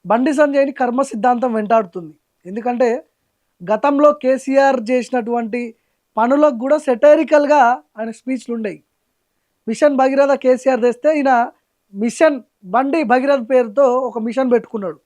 బండి సంజయ్‌ని కర్మ సిద్ధాంతం వెంటాడుతుంది. ఎందుకంటే గతంలో కేసీఆర్ చేసినటువంటి పనులకు గూడా సెటైరికల్‌గా ఆయన స్పీచ్‌లుండేయి. మిషన్ భగీరథ కేసీఆర్ తెస్తే ఈయన మిషన్ బండి భగీరథ పేరుతో ఒక మిషన్ పెట్టుకున్నాడు.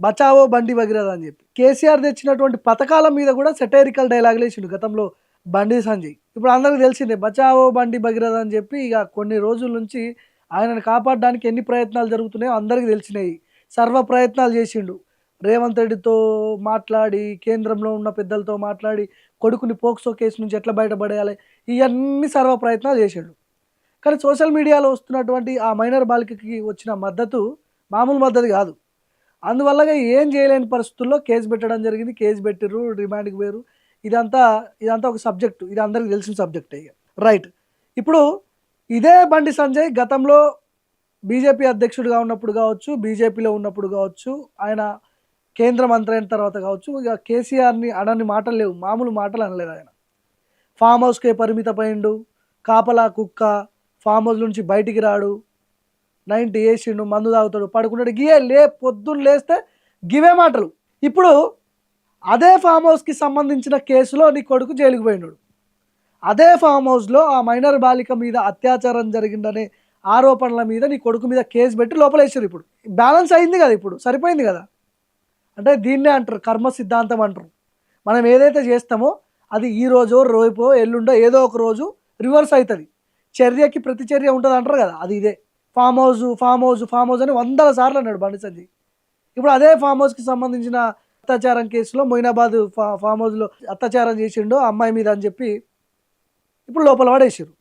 బచావో బండి భగీరథ అని చెప్పి. కేసీఆర్ తెచ్చినటువంటి పథకాల మీద కూడా సెటైరికల్ డైలాగులేసిండు గతంలో బండి సంజయ్. ఇప్పుడు అందరికి తెలిసిందే బచావో బండి భగీరథ అని చెప్పి ఇక కొన్ని రోజుల నుంచి ఆయనను కాపాడడానికి ఎన్ని ప్రయత్నాలు జరుగుతున్నాయో అందరికీ తెలిసినాయి. సర్వ ప్రయత్నాలు చేసిండు. రేవంత్ రెడ్డితో మాట్లాడి, కేంద్రంలో ఉన్న పెద్దలతో మాట్లాడి, కొడుకుని పోక్సో కేసు నుంచి ఎట్లా బయటపడేయాలి, ఇయన్నీ సర్వ ప్రయత్నాలు చేసిండు. కానీ సోషల్ మీడియాలో వస్తున్నటువంటి ఆ మైనర్ బాలికకి వచ్చిన మద్దతు మామూలు మద్దతు కాదు. అందువల్లగా ఏం చేయలేని పరిస్థితుల్లో కేసు పెట్టడం జరిగింది. కేసు పెట్టిర్రు, రిమాండ్‌కి పోయిర్రు. ఇదంతా ఇదంతా ఒక సబ్జెక్టు. ఇది అందరికి తెలిసిన సబ్జెక్టే ఇగ. రైట్. ఇప్పుడు ఇదే బండి సంజయ్ గతంలో బీజేపీ అధ్యక్షుడిగా ఉన్నప్పుడు కావచ్చు, బీజేపీలో ఉన్నప్పుడు కావచ్చు, ఆయన కేంద్ర మంత్రి అయిన తర్వాత కావచ్చు, ఇక కేసీఆర్‌ని అనని మాటలు లేవు. మామూలు మాటలు అనలేదు ఆయన. ఫామ్ హౌస్‌కే పరిమితమయిండు. కాపలా కుక్క, ఫామ్ హౌస్ నుంచి బయటికి రాడు. 90 ఏసిండు, మందు తాగుతాడు, పడుకుంటాడు. పొద్దున్న లేస్తే గివే మాటలు. ఇప్పుడు అదే ఫామ్ హౌస్‌కి సంబంధించిన కేసులో నీ కొడుకు జైలుకి పోయినాడు. అదే ఫామ్ హౌస్‌లో ఆ మైనర్ బాలిక మీద అత్యాచారం జరిగిందనే ఆరోపణల మీద నీ కొడుకు మీద కేసు పెట్టి లోపలేసారు ఇప్పుడు. బ్యాలెన్స్ అయింది కదా ఇప్పుడు. సరిపోయింది కదా! అంటే దీన్నే అంటారు కర్మ సిద్ధాంతం అంటారు. మనం ఏదైతే చేస్తామో అది ఈ రోజో, రేపో, ఎల్లుండో ఏదో ఒక రోజు రివర్స్ అవుతది. చర్యకి ప్రతిచర్య ఉంటదంటారు కదా! అది ఇదే. Farm house, farm house, farm house అని వందల సార్లు అన్నాడు బండి సంజయ్. ఇప్పుడు అదే ఫామ్ హౌస్‌కి సంబంధించిన అత్యాచారం కేసులో మొయినాబాద్ ఫామ్ హౌస్‌లో అత్యాచారం చేసిండు ఆ అమ్మాయి మీద అని చెప్పి ఇప్పుడు లోపల పడేసిర్రు.